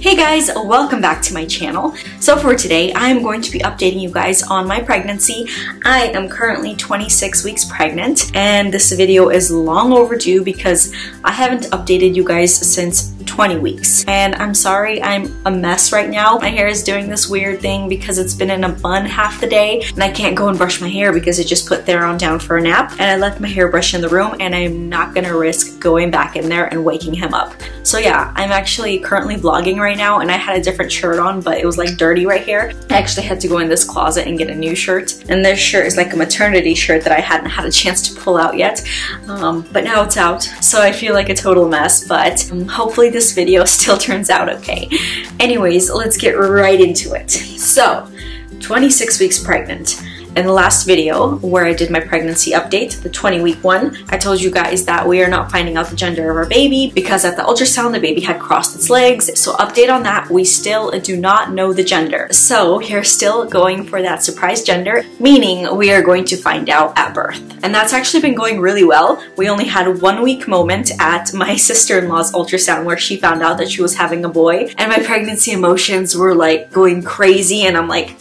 Hey guys, welcome back to my channel. So for today, I'm going to be updating you guys on my pregnancy. I am currently 26 weeks pregnant, and this video is long overdue because I haven't updated you guys since 20 weeks. And I'm sorry, I'm a mess right now. My hair is doing this weird thing because it's been in a bun half the day, and I can't go and brush my hair because I just put Theron down for a nap, and I left my hairbrush in the room, and I'm not gonna risk going back in there and waking him up. So yeah, I'm actually currently vlogging right now, and I had a different shirt on, but it was like dirty right here. I actually had to go in this closet and get a new shirt, and this shirt is like a maternity shirt that I hadn't had a chance to pull out yet, but now it's out, so I feel like a total mess, but hopefully this video still turns out okay. Anyways, let's get right into it. So, 26 weeks pregnant. In the last video where I did my pregnancy update, the 20-week one, I told you guys that we are not finding out the gender of our baby because at the ultrasound the baby had crossed its legs. So update on that, we still do not know the gender. So we're still going for that surprise gender, meaning we are going to find out at birth. And that's actually been going really well. We only had a 1 week moment at my sister-in-law's ultrasound where she found out that she was having a boy, and my pregnancy emotions were like going crazy, and I'm like,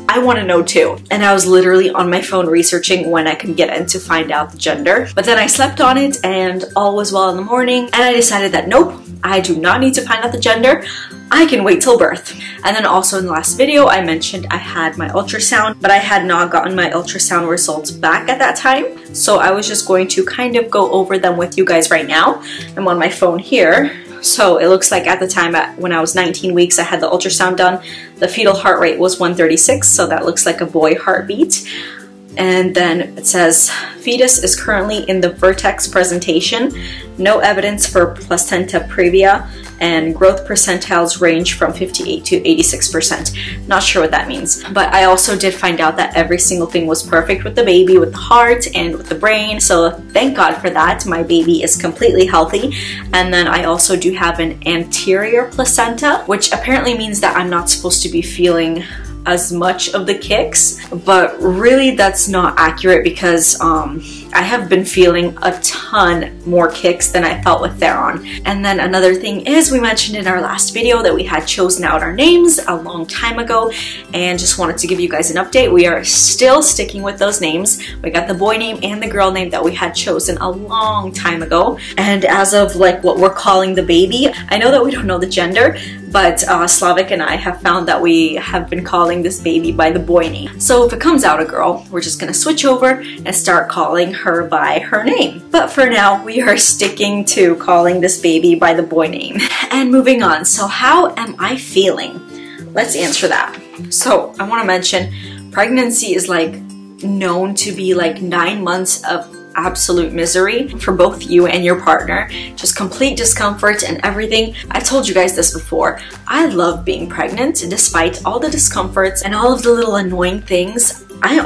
I want to know too. And I was literally on my phone researching when I could get in to find out the gender. But then I slept on it and all was well in the morning, and I decided that nope, I do not need to find out the gender. I can wait till birth. And then also in the last video I mentioned I had my ultrasound, but I had not gotten my ultrasound results back at that time. So I was just going to kind of go over them with you guys right now. I'm on my phone here. So it looks like at the time when I was 19 weeks, I had the ultrasound done. The fetal heart rate was 136, so that looks like a boy heartbeat. And then it says, fetus is currently in the vertex presentation, no evidence for placenta previa, and growth percentiles range from 58 to 86%. Not sure what that means. But I also did find out that every single thing was perfect with the baby, with the heart and with the brain. So thank God for that. My baby is completely healthy. And then I also do have an anterior placenta, which apparently means that I'm not supposed to be feeling as much of the kicks, but really that's not accurate because I have been feeling a ton more kicks than I felt with Theron. And then another thing is, we mentioned in our last video that we had chosen out our names a long time ago, and just wanted to give you guys an update. We are still sticking with those names. We got the boy name and the girl name that we had chosen a long time ago, and as of like what we're calling the baby, I know that we don't know the gender, but Slavic and I have found that we have been calling this baby by the boy name. So if it comes out a girl, we're just gonna switch over and start calling her by her name. But for now, we are sticking to calling this baby by the boy name. And moving on, so how am I feeling? Let's answer that. So I wanna mention, pregnancy is like known to be like 9 months of absolute misery for both you and your partner, just complete discomfort and everything. I told you guys this before. I love being pregnant despite all the discomforts and all of the little annoying things. I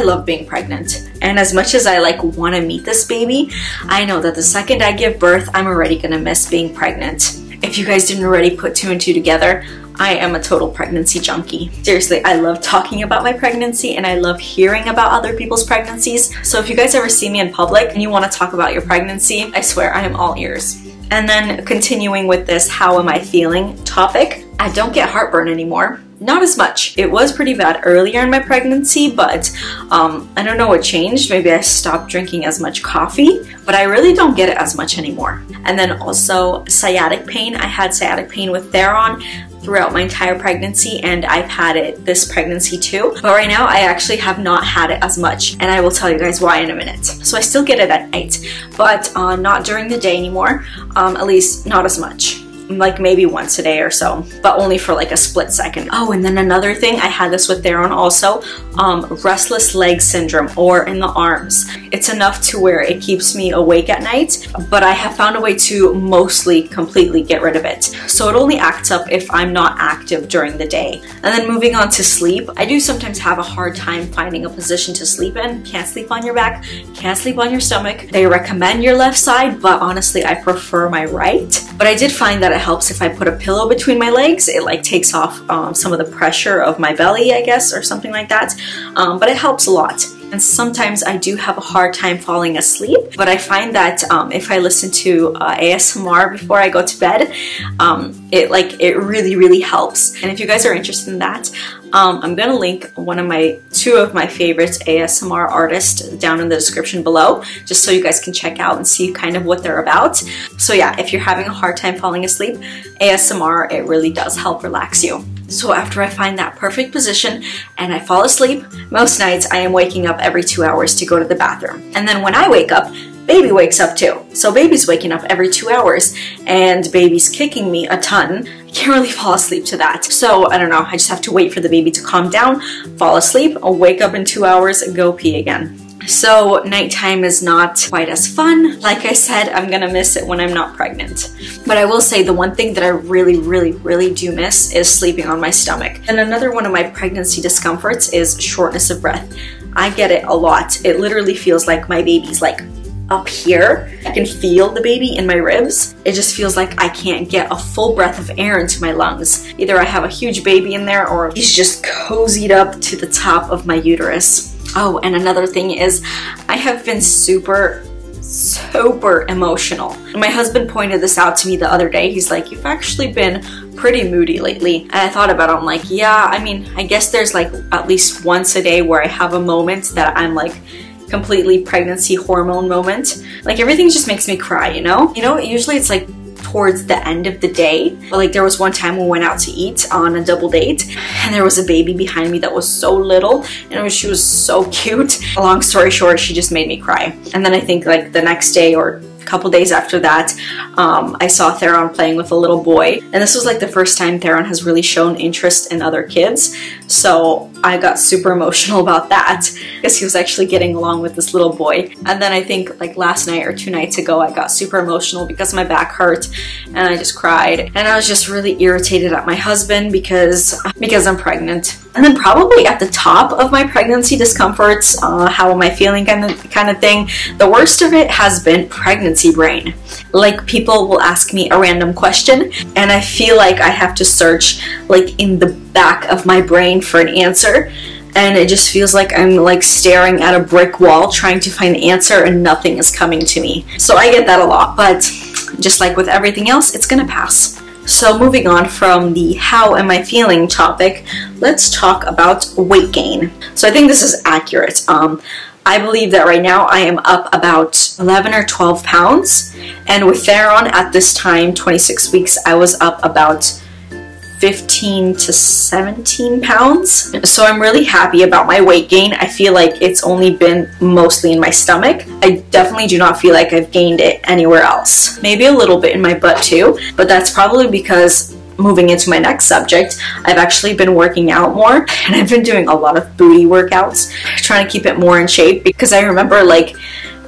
love being pregnant. And as much as I like want to meet this baby, I know that the second I give birth, I'm already gonna miss being pregnant. If you guys didn't already put 2 and 2 together, I am a total pregnancy junkie. Seriously, I love talking about my pregnancy and I love hearing about other people's pregnancies. So if you guys ever see me in public and you want to talk about your pregnancy, I swear I am all ears. And then continuing with this how am I feeling topic, I don't get heartburn anymore. Not as much. It was pretty bad earlier in my pregnancy, but I don't know what changed. Maybe I stopped drinking as much coffee, but I really don't get it as much anymore. And then also sciatic pain. I had sciatic pain with Theron throughout my entire pregnancy, and I've had it this pregnancy too. But right now I actually have not had it as much, and I will tell you guys why in a minute. So I still get it at night, but not during the day anymore, at least not as much. Like maybe once a day or so, but only for like a split second. Oh, and then another thing, I had this with Theron also, restless leg syndrome, or in the arms. It's enough to where it keeps me awake at night, but I have found a way to mostly completely get rid of it. So it only acts up if I'm not active during the day. And then moving on to sleep, I do sometimes have a hard time finding a position to sleep in. Can't sleep on your back, can't sleep on your stomach. They recommend your left side, but honestly I prefer my right. But I did find that it helps if I put a pillow between my legs. It like takes off some of the pressure of my belly, I guess, or something like that. But it helps a lot. and sometimes I do have a hard time falling asleep, but I find that if I listen to ASMR before I go to bed, it really helps. And if you guys are interested in that, I'm gonna link two of my favorite ASMR artists down in the description below, just so you guys can check out and see kind of what they're about. So yeah, if you're having a hard time falling asleep, ASMR, it really does help relax you. So after I find that perfect position and I fall asleep, most nights I am waking up every 2 hours to go to the bathroom. And then when I wake up, baby wakes up too. So baby's waking up every 2 hours and baby's kicking me a ton. I can't really fall asleep to that. So I don't know, I just have to wait for the baby to calm down, fall asleep, I'll wake up in 2 hours and go pee again. So nighttime is not quite as fun. Like I said, I'm gonna miss it when I'm not pregnant. But I will say the one thing that I really do miss is sleeping on my stomach. And another one of my pregnancy discomforts is shortness of breath. I get it a lot. It literally feels like my baby's like up here. I can feel the baby in my ribs. It just feels like I can't get a full breath of air into my lungs. Either I have a huge baby in there or he's just cozied up to the top of my uterus. Oh, and another thing is I have been super emotional. My husband pointed this out to me the other day. He's like, you've actually been pretty moody lately. And I thought about it. I'm like, yeah, I mean, I guess there's like at least once a day where I have a moment that I'm like completely pregnancy hormone moment. Like everything just makes me cry, you know? Usually it's like towards the end of the day. But like there was one time we went out to eat on a double date and there was a baby behind me that was so little and she was so cute. Long story short, she just made me cry. And then I think like the next day or a couple days after that, I saw Theron playing with a little boy. And this was like the first time Theron has really shown interest in other kids. So I got super emotional about that because he was actually getting along with this little boy. And then I think like last night or 2 nights ago, I got super emotional because my back hurt and I just cried. And I was just really irritated at my husband because I'm pregnant. And then probably at the top of my pregnancy discomforts, how am I feeling kind of thing, the worst of it has been pregnancy brain. Like people will ask me a random question and I feel like I have to search like in the back of my brain for an answer, and it just feels like I'm like staring at a brick wall trying to find the answer and nothing is coming to me. So I get that a lot, but just like with everything else, it's gonna pass. So moving on from the how am I feeling topic, let's talk about weight gain. So I think this is accurate. I believe that right now I am up about 11 or 12 pounds, and with Theron at this time, 26 weeks, I was up about 15 to 17 pounds. So I'm really happy about my weight gain. I feel like it's only been mostly in my stomach. I definitely do not feel like I've gained it anywhere else. Maybe a little bit in my butt too, but that's probably because moving into my next subject, I've actually been working out more and I've been doing a lot of booty workouts, trying to keep it more in shape because I remember like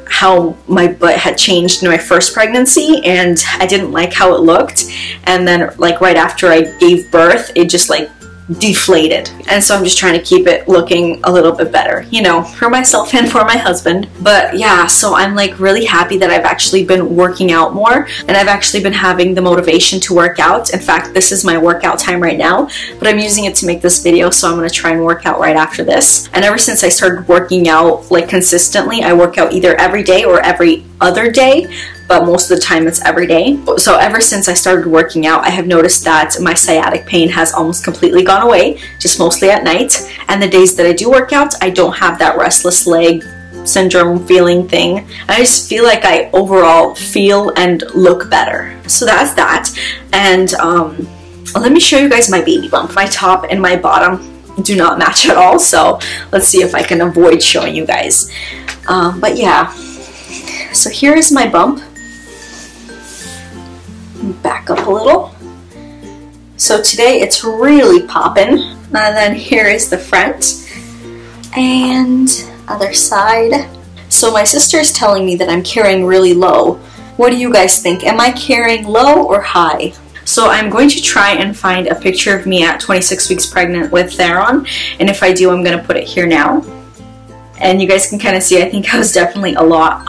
how my butt had changed in my first pregnancy and I didn't like how it looked, and then like right after I gave birth it just like deflated, and so I'm just trying to keep it looking a little bit better, you know, for myself and for my husband. But yeah, so I'm like really happy that I've actually been working out more and I've actually been having the motivation to work out. In fact, this is my workout time right now, but I'm using it to make this video, so I'm going to try and work out right after this. And ever since I started working out like consistently, I work out either every day or every other day, but most of the time it's every day. So ever since I started working out, I have noticed that my sciatic pain has almost completely gone away, just mostly at night. And the days that I do work out, I don't have that restless leg syndrome feeling thing. I just feel like I overall feel and look better. So that's that. And let me show you guys my baby bump. My top and my bottom do not match at all, so let's see if I can avoid showing you guys. But yeah, so here is my bump. Back up a little. So today it's really poppin'. And then here is the front and other side. So my sister is telling me that I'm carrying really low. What do you guys think? Am I carrying low or high? So I'm going to try and find a picture of me at 26 weeks pregnant with Theron, and if I do, I'm going to put it here now. And you guys can kind of see, I think I was definitely a lot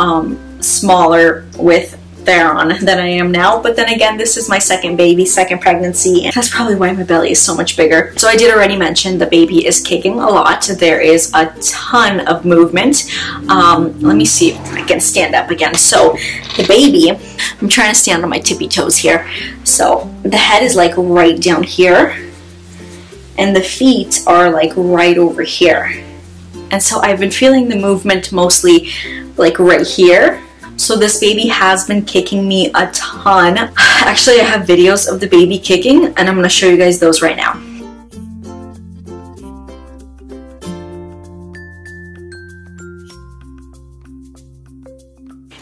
smaller with Theron than I am now. But then again, this is my second baby, second pregnancy, and that's probably why my belly is so much bigger. So I did already mention the baby is kicking a lot. There is a ton of movement. Let me see if I can stand up again. So the baby, I'm trying to stand on my tippy toes here. So the head is like right down here, and the feet are like right over here. And so I've been feeling the movement mostly like right here. So this baby has been kicking me a ton. Actually, I have videos of the baby kicking, and I'm going to show you guys those right now.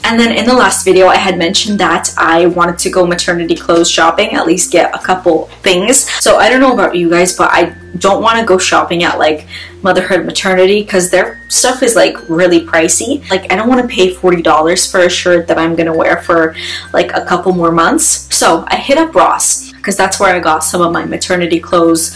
And then in the last video, I had mentioned that I wanted to go maternity clothes shopping, at least get a couple things. So I don't know about you guys, but I don't want to go shopping at like Motherhood Maternity because their stuff is like really pricey. Like I don't want to pay $40 for a shirt that I'm going to wear for like a couple more months. So I hit up Ross because that's where I got some of my maternity clothes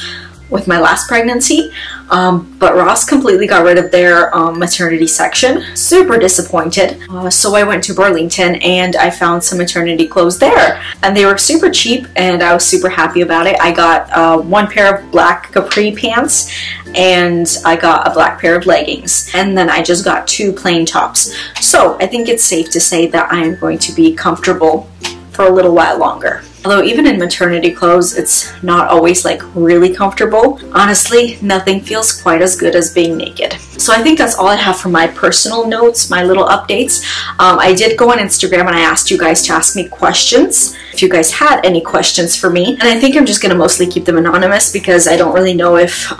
with my last pregnancy. But Ross completely got rid of their maternity section. Super disappointed. So I went to Burlington and I found some maternity clothes there. And they were super cheap and I was super happy about it. I got one pair of black capri pants and I got a black pair of leggings. And then I just got 2 plain tops. So I think it's safe to say that I am going to be comfortable for a little while longer. Although even in maternity clothes, it's not always like really comfortable. Honestly, nothing feels quite as good as being naked. So I think that's all I have for my personal notes, my little updates. I did go on Instagram and I asked you guys to ask me questions if you guys had any questions for me. And I think I'm just gonna mostly keep them anonymous because I don't really know if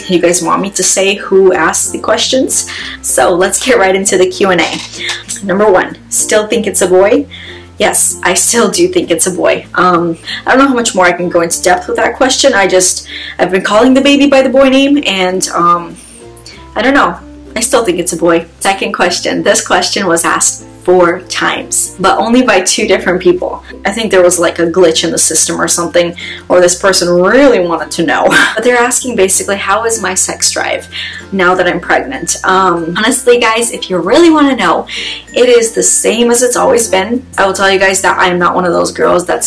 you guys want me to say who asked the questions. So let's get right into the Q&A. Number 1, still think it's a boy? Yes, I still do think it's a boy. I don't know how much more I can go into depth with that question. I've been calling the baby by the boy name, and I don't know. I still think it's a boy. Second question. This question was asked 4 times, but only by 2 different people. I think there was like a glitch in the system or something, or this person really wanted to know. But they're asking basically, how is my sex drive now that I'm pregnant? Honestly, guys, if you really want to know, it is the same as it's always been. I will tell you guys that I'm not one of those girls that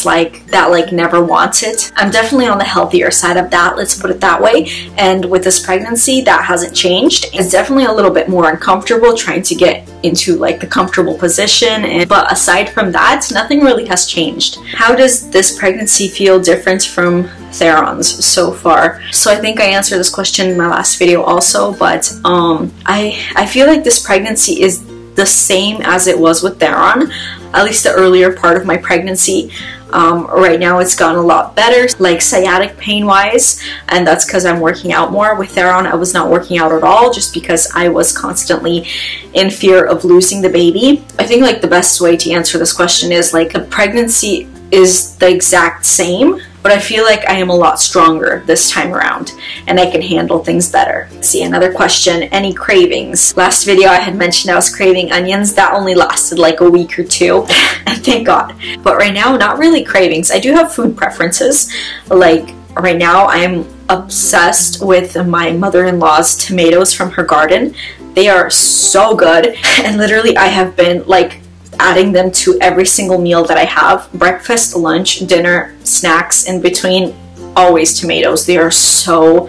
never wants it. I'm definitely on the healthier side of that, let's put it that way. And with this pregnancy, that hasn't changed. It's definitely a little bit more uncomfortable trying to get into like the comfortable position, but aside from that, nothing really has changed. How does this pregnancy feel different from Theron's so far? So I think I answered this question in my last video also, but I feel like this pregnancy is the same as it was with Theron, at least the earlier part of my pregnancy. Right now it's gotten a lot better, like sciatic pain wise, and that's because I'm working out more. With Theron, I was not working out at all just because I was constantly in fear of losing the baby. I think like the best way to answer this question is like the pregnancy is the exact same, but I feel like I am a lot stronger this time around and I can handle things better. Let's see, another question. Any cravings? Last video I had mentioned I was craving onions. That only lasted like a week or 2 and thank God. But right now, not really cravings. I do have food preferences. Like right now I am obsessed with my mother-in-law's tomatoes from her garden. They are so good, and literally I have been like adding them to every single meal that I have. Breakfast, lunch, dinner, snacks, in between, always tomatoes. They are so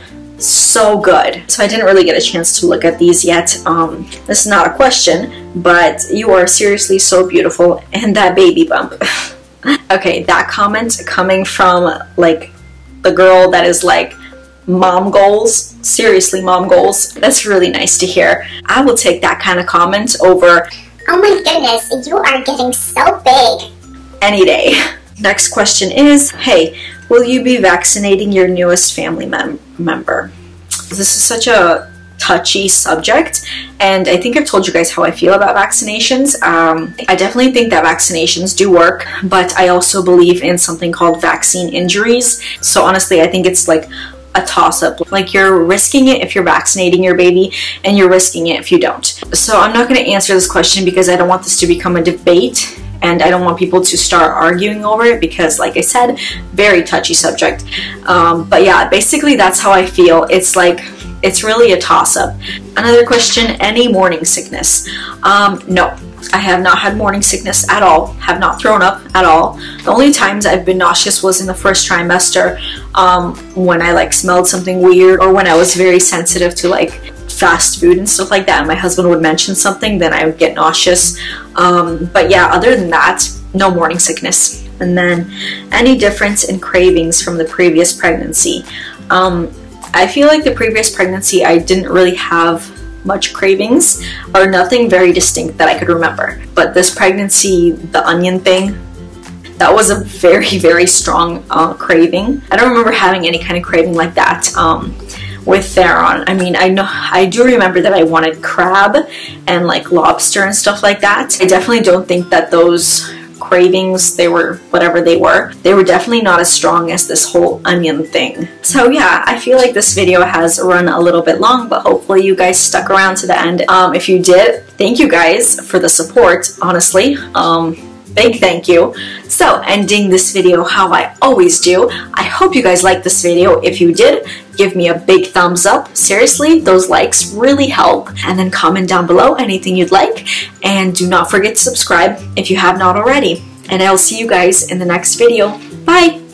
good. So I didn't really get a chance to look at these yet. This is not a question, but you are seriously so beautiful, and that baby bump. Okay, that comment coming from like the girl that is like mom goals, seriously mom goals, that's really nice to hear. I will take that kind of comment over, oh my goodness, you are getting so big, any day. Next question is, hey, will you be vaccinating your newest family member? This is such a touchy subject, and I think I've told you guys how I feel about vaccinations. I definitely think that vaccinations do work, but I also believe in something called vaccine injuries. So honestly, I think it's like a toss-up. Like you're risking it if you're vaccinating your baby, and you're risking it if you don't. So I'm not going to answer this question because I don't want this to become a debate, and I don't want people to start arguing over it because, like I said, very touchy subject. But yeah, basically that's how I feel. It's like, it's really a toss-up. Another question, any morning sickness? No, I have not had morning sickness at all, have not thrown up at all. The only times I've been nauseous was in the first trimester, when I like smelled something weird, or when I was very sensitive to like fast food and stuff like that, and my husband would mention something, then I would get nauseous. But yeah, other than that, no morning sickness. And then any difference in cravings from the previous pregnancy. I feel like the previous pregnancy I didn't really have much cravings, or nothing very distinct that I could remember. But this pregnancy, the onion thing, that was a very, very strong craving. I don't remember having any kind of craving like that with Theron. I mean, I do remember that I wanted crab and like lobster and stuff like that. I definitely don't think that those cravings, they were whatever they were definitely not as strong as this whole onion thing. So yeah, I feel like this video has run a little bit long, but hopefully you guys stuck around to the end. If you did, thank you guys for the support, honestly. Big thank you. So ending this video how I always do, I hope you guys liked this video. If you did, give me a big thumbs up. Seriously, those likes really help. And then comment down below anything you'd like. And do not forget to subscribe if you have not already. And I'll see you guys in the next video. Bye!